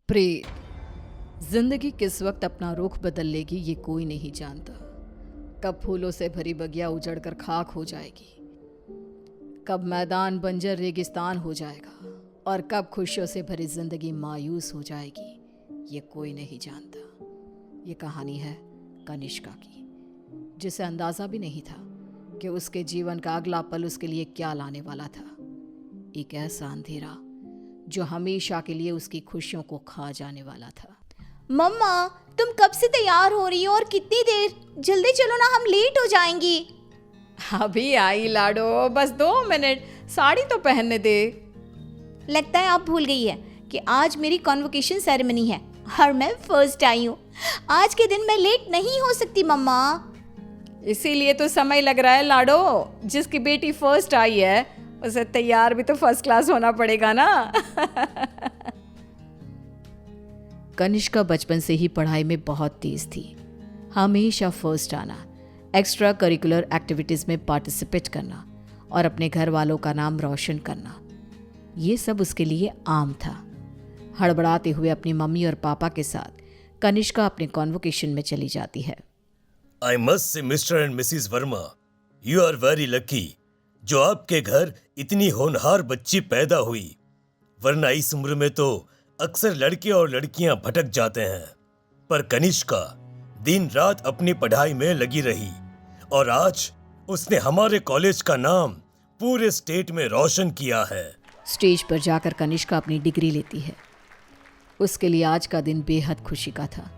प्रेत। जिंदगी किस वक्त अपना रुख बदल लेगी ये कोई नहीं जानता। कब फूलों से भरी बगिया उजड़कर खाक हो जाएगी, कब मैदान बंजर रेगिस्तान हो जाएगा और कब खुशियों से भरी जिंदगी मायूस हो जाएगी, ये कोई नहीं जानता। ये कहानी है कनिष्का की, जिसे अंदाज़ा भी नहीं था कि उसके जीवन का अगला पल उसके लिए क्या लाने वाला था। एक ऐसा अंधेरा जो हमेशा के लिए उसकी खुशियों को खा जाने वाला था। मम्मा, तुम कब से तैयार हो रही हो और कितनी देर? जल्दी चलो ना, हम लेट हो जाएंगी। अभी आई लाडो, बस 2 मिनट, साड़ी तो पहनने दे। लगता है आप भूल गई है कि आज मेरी कॉन्वोकेशन सेरेमनी है और मैं फर्स्ट आई हूँ। आज के दिन मैं लेट नहीं हो सकती मम्मा। इसीलिए तो समय लग रहा है लाडो। जिसकी बेटी फर्स्ट आई है उसे तैयार भी तो फर्स्ट क्लास होना पड़ेगा ना। कनिष्का बचपन से ही पढ़ाई में बहुत तेज थी। हमेशा फर्स्ट आना, एक्स्ट्रा करिकुलर एक्टिविटीज में पार्टिसिपेट करना और अपने घर वालों का नाम रोशन करना, ये सब उसके लिए आम था। हड़बड़ाते हुए अपनी मम्मी और पापा के साथ कनिष्का अपने कॉन्वोकेशन में चली जाती है। I must say, Mr. and Mrs. Verma, you are very lucky जो आपके घर इतनी होनहार बच्ची पैदा हुई, वरना इस उम्र में तो अक्सर लड़के और लड़कियां भटक जाते हैं। पर कनिष्का दिन रात अपनी पढ़ाई में लगी रही और आज उसने हमारे कॉलेज का नाम पूरे स्टेट में रोशन किया है। स्टेज पर जाकर कनिष्का अपनी डिग्री लेती है। उसके लिए आज का दिन बेहद खुशी का था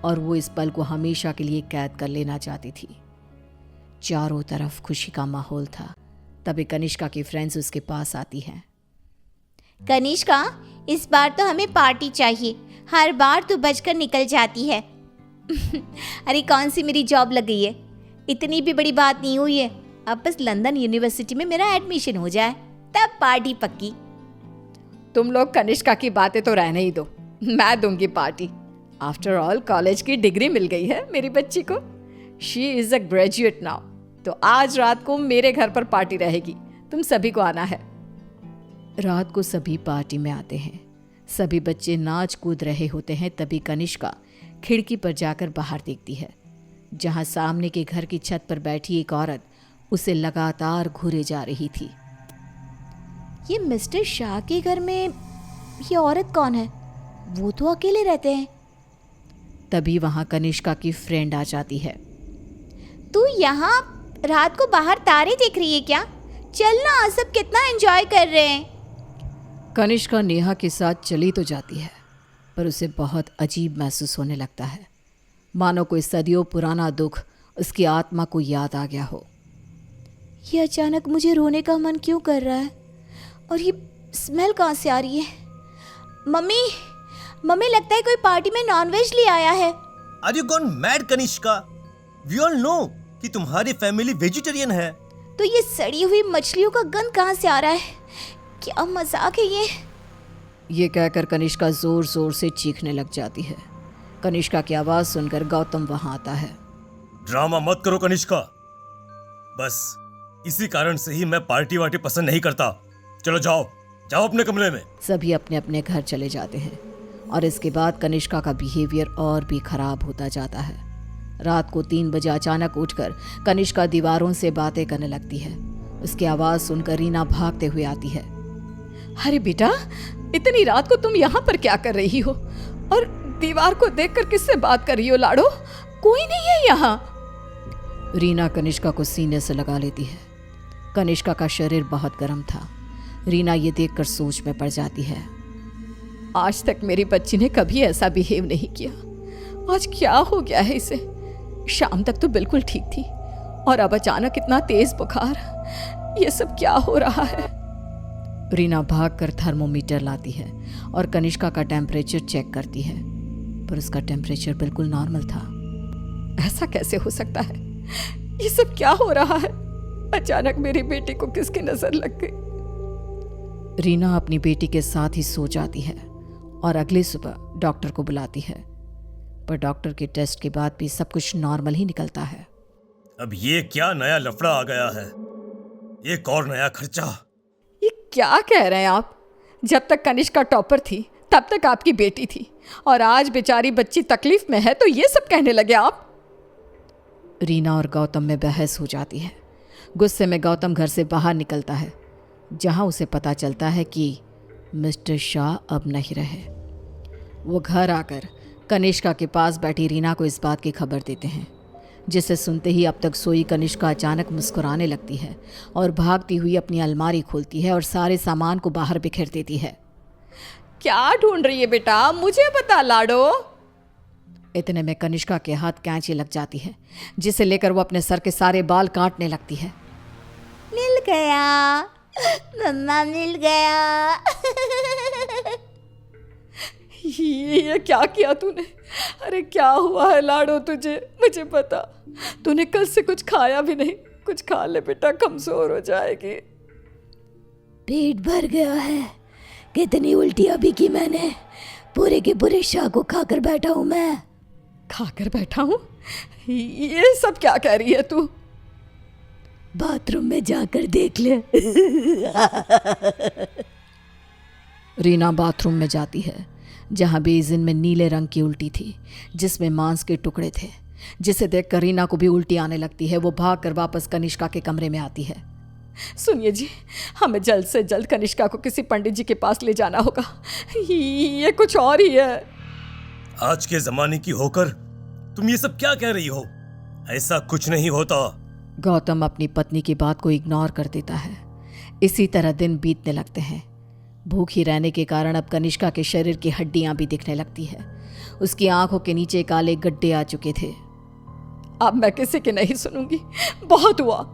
और वो इस पल को हमेशा के लिए कैद कर लेना चाहती थी। चारों तरफ खुशी का माहौल था। तभी कनिष्का की फ्रेंड्स उसके पास आती हैं। कनिष्का, इस बार तो हमें पार्टी चाहिए। हर बार तू बचकर निकल जाती है। अरे कौन सी मेरी जॉब लग गई है, इतनी भी बड़ी बात नहीं हुई है। अब बस लंदन यूनिवर्सिटी में मेरा एडमिशन हो जाए तब पार्टी पक्की। तुम लोग कनिष्का की बातें तो रहने ही दो, मैं दूंगी पार्टी। आफ्टर ऑल कॉलेज की डिग्री मिल गई है मेरी बच्ची को। She is a graduate now. तो आज रात को मेरे घर पर पार्टी रहेगी, तुम सभी को आना है। रात को सभी पार्टी में आते हैं। सभी बच्चे नाच कूद रहे होते हैं। तभी कनिष्का खिड़की पर जाकर बाहर देखती है, जहां सामने के घर की छत पर बैठी एक औरत उसे लगातार घूरे जा रही थी। ये मिस्टर शाह के घर में ये औरत कौन है? वो तो अकेले रहते हैं। तभी वहां कनिष्का की फ्रेंड आ जाती है। तू यहाँ रात को बाहर तारे देख रही है क्या? चल ना, सब कितना एंजॉय कर रहे हैं। कनिष्का नेहा के साथ चली तो जाती है, पर उसे बहुत अजीब महसूस होने लगता है, मानो कोई सदियों पुराना दुख उसकी आत्मा को याद आ गया हो। ये अचानक मुझे रोने का मन क्यों कर रहा है? और ये स्मेल कहाँ से आ रही है? मम्मी, मम्मी लगता है कोई पार्टी में नॉनवेज ले आया है। Are you gone mad, Kanishka? We all know कि तुम्हारी फैमिली वेजिटेरियन है। तो ये सड़ी हुई मछलियों का गंध कहाँ से आ रहा है? क्या मजाक है ये कहकर कनिष्का जोर जोर से चीखने लग जाती है। कनिष्का की आवाज सुनकर गौतम वहां आता है। ड्रामा मत करो कनिष्का, बस इसी कारण से ही मैं पार्टी वार्टी पसंद नहीं करता। चलो जाओ जाओ अपने कमरे में। सभी अपने अपने घर चले जाते हैं और इसके बाद कनिष्का का बिहेवियर और भी खराब होता जाता है। रात को 3 बजे अचानक उठकर कनिष्का दीवारों से बातें करने लगती है। उसकी आवाज़ सुनकर रीना भागते हुए आती है। अरे बेटा, इतनी रात को तुम यहाँ पर क्या कर रही हो? और दीवार को देखकर किससे बात कर रही हो लाडो? कोई नहीं है यहाँ। रीना कनिष्का को सीने से लगा लेती है। कनिष्का का शरीर बहुत गर्म था। रीना ये देखकर सोच में पड़ जाती है। आज तक मेरी बच्ची ने कभी ऐसा बिहेव नहीं किया। आज क्या हो गया है इसे? शाम तक तो बिल्कुल ठीक थी और अब अचानक इतना तेज बुखार। ये सब क्या हो रहा है? रीना भागकर थर्मोमीटर लाती है और कनिष्का का टेम्परेचर चेक करती है, पर उसका टेम्परेचर बिल्कुल नॉर्मल था। ऐसा कैसे हो सकता है? ये सब क्या हो रहा है? अचानक मेरी बेटी को किसकी नजर लग गई? रीना अपनी बेटी के साथ ही सो जाती है और अगली सुबह डॉक्टर को बुलाती है, पर डॉक्टर के टेस्ट के बाद भी सब कुछ नॉर्मल ही निकलता है। अब ये क्या नया लफड़ा आ गया है? एक और नया खर्चा। ये क्या कह रहे हैं आप? जब तक कनिष्का टॉपर थी तब तक आपकी बेटी थी और आज बेचारी बच्ची तकलीफ में है तो ये सब कहने लगे आप। रीना और गौतम में बहस हो जाती है। गुस्से में गौतम घर से बाहर निकलता है, जहां उसे पता चलता है कि मिस्टर शाह अब नहीं रहे। वो घर आकर कनिष्का के पास बैठी रीना को इस बात की खबर देते हैं, जिसे सुनते ही अब तक सोई कनिष्का अचानक मुस्कुराने लगती है और भागती हुई अपनी अलमारी खोलती है और सारे सामान को बाहर बिखेर देती है। क्या ढूंढ रही है बेटा, मुझे बता लाडो। इतने में कनिष्का के हाथ कैंची लग जाती है, जिसे लेकर वो अपने सर के सारे बाल काटने लगती है। मिल गया मम्मा, मिल गया। ये क्या किया तूने? अरे क्या हुआ है लाडो तुझे? मुझे बता। तूने कल से कुछ खाया भी नहीं। कुछ खा ले बेटा, कमजोर हो जाएगी। पेट भर गया है। कितनी उल्टियां भी की मैंने। पूरे के पूरे शाह को खाकर बैठा हूं मैं। खाकर बैठा हूं? ये सब क्या कह रही है तू? बाथरूम में जाकर देख ले। रीना बाथरूम में जाती है, जहां बेसिन में नीले रंग की उल्टी थी, जिसमें मांस के टुकड़े थे, जिसे देखकर रीना को भी उल्टी आने लगती है। वो भागकर वापस कनिष्का के कमरे में आती है। सुनिए जी, हमें जल्द से जल्द कनिष्का को किसी पंडित जी के पास ले जाना होगा। ये कुछ और ही है। आज के जमाने की होकर तुम ये सब क्या कह रही हो? ऐसा कुछ नहीं होता। गौतम अपनी पत्नी की बात को इग्नोर कर देता है। इसी तरह दिन बीतने लगते हैं। भूखी रहने के कारण अब कनिष्का के शरीर की हड्डियां भी दिखने लगती है। उसकी आंखों के नीचे काले गड्ढे आ चुके थे। अब मैं किसी की नहीं सुनूंगी, बहुत हुआ।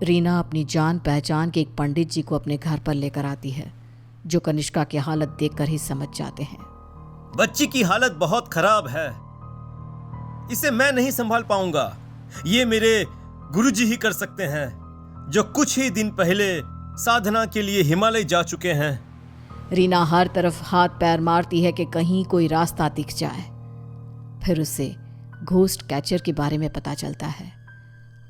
रीना अपनी जान पहचान के एक पंडित जी को अपने घर पर लेकर आती है, जो कनिष्का की हालत देखकर ही समझ जाते हैं। बच्ची की हालत बहुत खराब है, इसे मैं नहीं संभाल पाऊंगा। ये मेरे गुरुजी ही कर सकते हैं, जो कुछ ही दिन पहले साधना के लिए हिमालय जा चुके हैं। रीना हर तरफ हाथ पैर मारती है कि कहीं कोई रास्ता दिख जाए। फिर उसे घोस्ट कैचर के बारे में पता चलता है।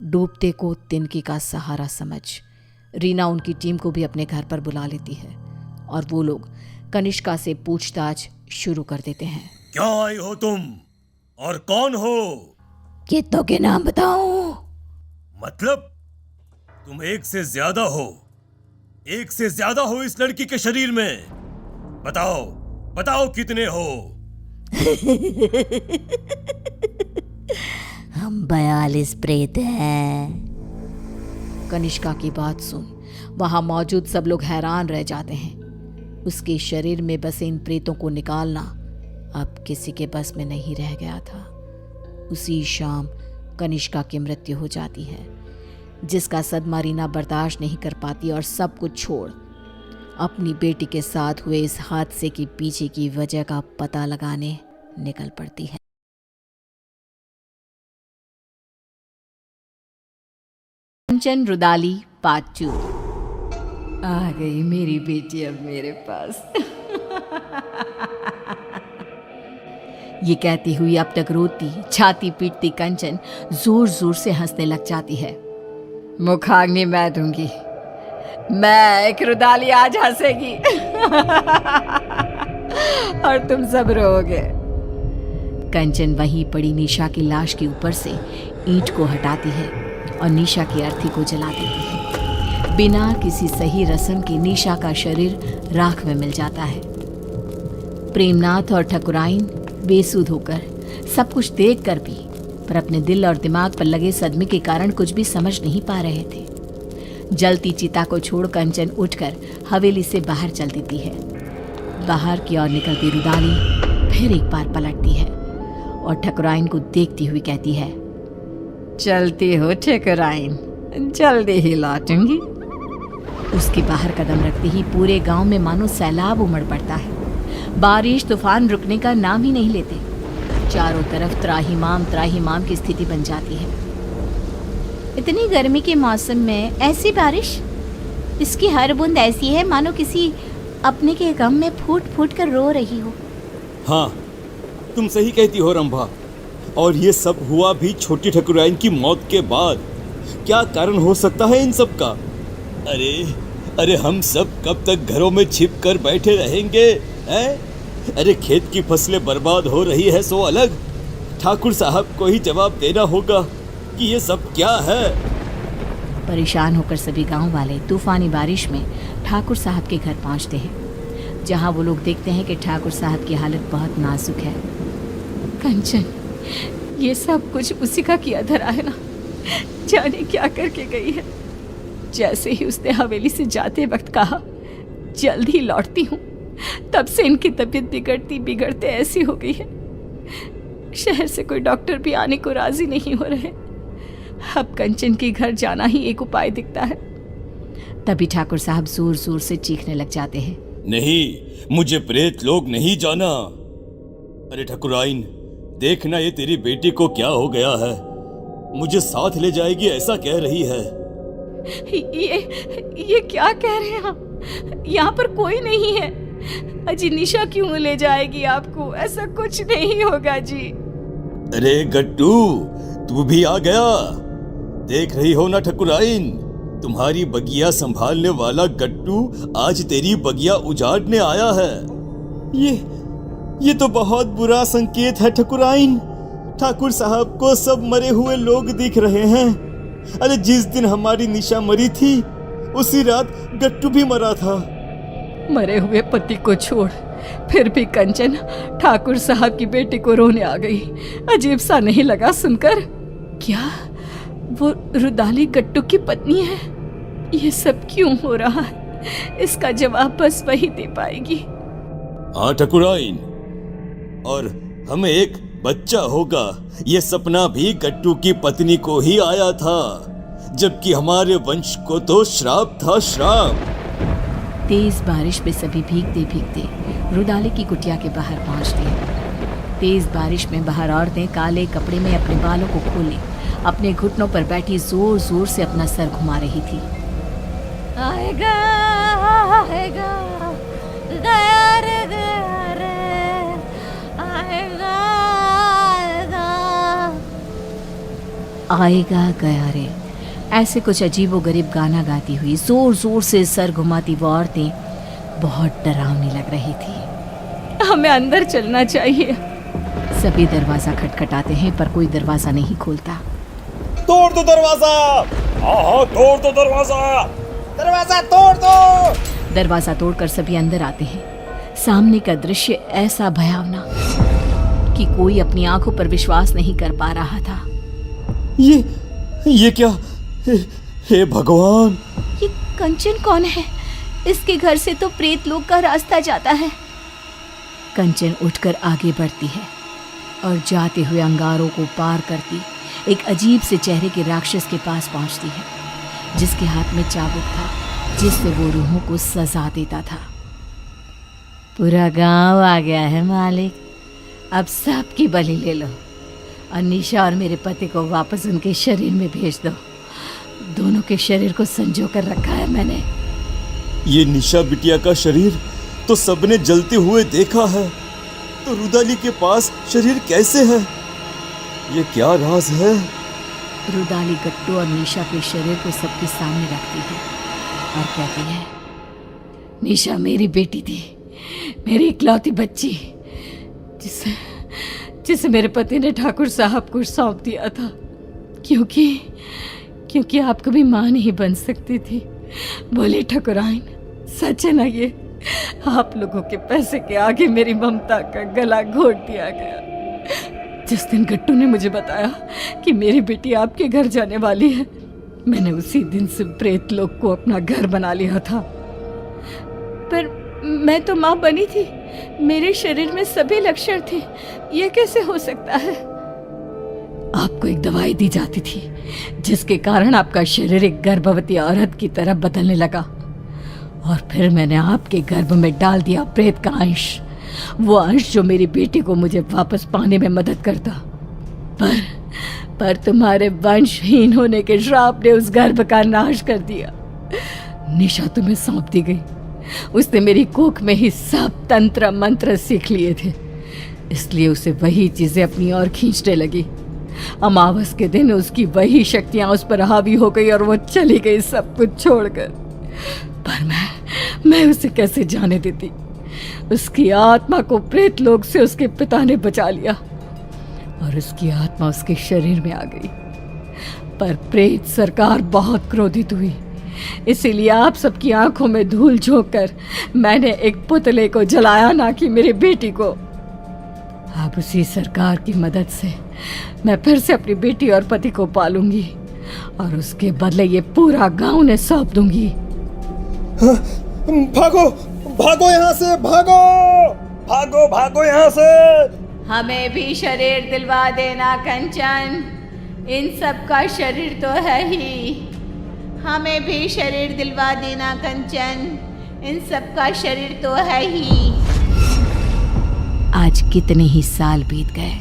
डूबते को तिनकी का सहारा समझ रीना उनकी टीम को भी अपने घर पर बुला लेती है और वो लोग कनिष्का से पूछताछ शुरू कर देते हैं। क्या आई हो तुम और कौन हो? कितनों के नाम बताऊं? मतलब तुम एक से ज्यादा हो, एक से ज्यादा हो इस लड़की के शरीर में। बताओ बताओ कितने हो? हम 42 प्रेत हैं। कनिष्का की बात सुन वहां मौजूद सब लोग हैरान रह जाते हैं। उसके शरीर में बसे इन प्रेतों को निकालना अब किसी के बस में नहीं रह गया था। उसी शाम कनिष्का की मृत्यु हो जाती है, जिसका सदमा रीना बर्दाश्त नहीं कर पाती और सब कुछ छोड़ अपनी बेटी के साथ हुए इस हादसे के पीछे की वजह का पता लगाने निकल पड़ती है। कंचन रुदाली पार्ट 2। आ गई मेरी बेटी अब मेरे पास। ये कहती हुई अब तक रोती छाती पीटती कंचन जोर जोर से हंसने लग जाती है। मुखाग्नि मैं दूंगी, मैं एक रुदाली आज हंसेगी। और तुम सब रोगे। कंचन वहीं पड़ी निशा की लाश के ऊपर से ईंट को हटाती है और निशा की अर्थी को जला देती है। बिना किसी सही रस्म के निशा का शरीर राख में मिल जाता है। प्रेमनाथ और ठकुराइन बेसुध होकर सब कुछ देखकर भी पर अपने दिल और दिमाग पर लगे सदमे के कारण कुछ भी समझ नहीं पा रहे थे। जलती चिता को छोड़ कंचन उठकर हवेली से बाहर चल देती है। बाहर की ओर निकलती रुदाली फिर एक बार पलटती है और ठकुराइन को देखती हुई कहती है, चलती हो ठकुराइन, जल्दी ही लौटूंगी। उसके बाहर कदम रखते ही पूरे गांव में मानो सैलाब उमड़ पड़ता है। बारिश तूफान रुकने का नाम ही नहीं लेते। चारों तरफ त्राहिमाम की स्थिति बन जाती है। इतनी गर्मी के मौसम में ऐसी बारिश, इसकी हर बूंद ऐसी है मानो किसी अपने के गम में फूट फूट कर रो रही हो। हाँ, तुम सही कहती हो रंभा। और ये सब हुआ भी छोटी ठकुराइन की मौत के बाद। क्या कारण हो सकता है इन सब का? अरे हम सब कब तक घरों में छिप कर बैठे रहेंगे? है? अरे खेत की फसलें बर्बाद हो रही है सो अलग, ठाकुर साहब को ही जवाब देना होगा कि ये सब क्या है। परेशान होकर सभी गांव वाले तूफानी बारिश में ठाकुर साहब के घर पहुंचते हैं, जहां वो लोग देखते हैं कि ठाकुर साहब की हालत बहुत नाजुक है। कंचन, ये सब कुछ उसी का किया धरा है ना, जाने क्या करके गई है। जैसे ही उसने हवेली से जाते वक्त कहा जल्द ही लौटती हूँ, तब से इनकी तबीयत बिगड़ते ऐसी हो गई है। शहर से कोई डॉक्टर भी आने को राजी नहीं हो रहे। अब कंचन के घर जाना ही एक उपाय दिखता है। तभी ठाकुर साहब जोर जोर से चीखने लग जाते हैं। नहीं, मुझे प्रेत लोग नहीं जाना। अरे ठकुराइन, देखना ये तेरी बेटी को क्या हो गया है, मुझे साथ ले जाएगी ऐसा कह रही है। ये क्या कह रहे हैं आप? यहाँ पर कोई नहीं है। अजी निशा क्यों ले जाएगी आपको? ऐसा कुछ नहीं होगा जी। अरे गट्टू, तू भी आ गया। देख रही हो ना ठकुराइन, तुम्हारी बगिया संभालने वाला गट्टू आज तेरी बगिया उजाड़ने आया है। ये तो बहुत बुरा संकेत है ठकुराइन। ठाकुर साहब को सब मरे हुए लोग दिख रहे हैं। अरे जिस दिन हमारी निशा मरी थी उसी रात गट्टू भी मरा था। मरे हुए पति को छोड़, फिर भी कंचन ठाकुर साहब की बेटी को रोने आ गई। अजीब सा नहीं लगा सुनकर? क्या वो रुदाली गट्टू की पत्नी है? ये सब क्यों हो रहा है? इसका जवाब बस वही दे पाएगी। हाँ ठकुराइन, और हमें एक बच्चा होगा, ये सपना भी गट्टू की पत्नी को ही आया था, जबकि हमारे वंश को तो श्राप था, श्राप। तेज बारिश में सभी भीगते भीगते रुदाली की कुटिया के बाहर पहुंचते हैं। तेज बारिश में बाहर औरतें काले कपड़े में अपने बालों को खोले अपने घुटनों पर बैठी जोर जोर से अपना सर घुमा रही थी। आएगा आएगा गया रे गया रे, आएगा आएगा गया रे, ऐसे कुछ अजीबोगरीब गाना गाती हुई जोर जोर से सर घुमाती वो औरतें बहुत डरावनी लग रही थी। हमें अंदर चलना चाहिए। सभी दरवाजा खटखटाते हैं पर कोई दरवाजा नहीं खोलता। तोड़ दो दरवाजा। हाँ, तोड़ दो दरवाजा, दरवाजा तोड़ दो। दरवाजा तोड़कर सभी अंदर आते हैं। सामने का दृश्य ऐसा भयावना कि कोई अपनी आंखों पर विश्वास नहीं कर पा रहा था। ये क्या? हे भगवान! ये कंचन कौन है? इसके घर से तो प्रेत लोग का रास्ता जाता है। कंचन उठकर आगे बढ़ती है और जाते हुए अंगारों को पार करती एक अजीब से चेहरे के राक्षस के पास पहुंचती है, जिसके हाथ में चाबुक था, जिससे वो रूहों को सजा देता था। पूरा गांव आ गया है मालिक, अब सबकी बलि ले लो और निशा और मेरे पति को वापस उनके शरीर में भेज दो। दोनों के शरीर को संजो कर रखा है मैंने। ये निशा बिटिया का शरीर तो सबने जलते हुए देखा है, तो रुदाली के पास शरीर कैसे है? ये क्या राज है? रुदाली गट्टू और निशा के शरीर को सबके सामने रखती है और कहती है, निशा मेरी बेटी थी, मेरी इकलौती बच्ची, जिसे मेरे पति ने ठाकुर साहब को सौंप दिया था, क्योंकि आप कभी मां नहीं बन सकती थी। बोले ठकुराइन, सच है ना ये? आप लोगों के पैसे के आगे मेरी ममता का गला घोट दिया गया। जिस दिन गट्टू ने मुझे बताया कि मेरी बेटी आपके घर जाने वाली है, मैंने उसी दिन से प्रेत लोग को अपना घर बना लिया था। पर मैं तो मां बनी थी, मेरे शरीर में सभी लक्षण थे, ये कैसे हो सकता है? आपको एक दवाई दी जाती थी जिसके कारण आपका शरीर एक गर्भवती औरत की तरह बदलने लगा, और फिर मैंने आपके गर्भ में डाल दिया प्रेत का अंश, वो अंश जो मेरी बेटी को मुझे वापस पाने में मदद करता। पर तुम्हारे वंशहीन होने के श्राप ने उस गर्भ का नाश कर दिया। निशा तुम्हें सौंप दी गई, उसने मेरी कोख में ही सब तंत्र मंत्र सीख लिए थे, इसलिए उसे वही चीजें अपनी ओर खींचने लगी। अमावस के दिन उसकी वही शक्तियां उस पर हावी हो गई और वो चली गई सब कुछ छोड़कर। पर मैं उसे कैसे जाने देती? उसकी आत्मा को प्रेत लोक से उसके पिता ने बचा लिया और उसकी आत्मा उसके शरीर में आ गई। पर प्रेत सरकार बहुत क्रोधित हुई, इसीलिए आप सबकी आंखों में धूल झोंक कर मैंने एक पुतले को जलाया, ना कि मेरी बेटी को। अब उसी सरकार की मदद से मैं फिर से अपनी बेटी और पति को पालूंगी और उसके बदले ये पूरा गांव ने सौंप दूंगी। भागो भागो यहाँ से, भागो भागो भागो यहाँ से। हमें भी शरीर दिलवा देना कंचन, इन सब का शरीर तो है ही। हमें भी शरीर दिलवा देना कंचन, इन सब का शरीर तो है ही। आज कितने ही साल बीत गए।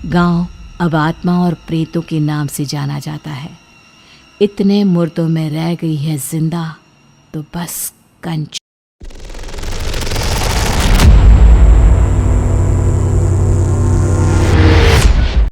गांव अब आत्मा और प्रेतों के नाम से जाना जाता है। इतने मुर्दों में रह गई है जिंदा तो बस कंचन।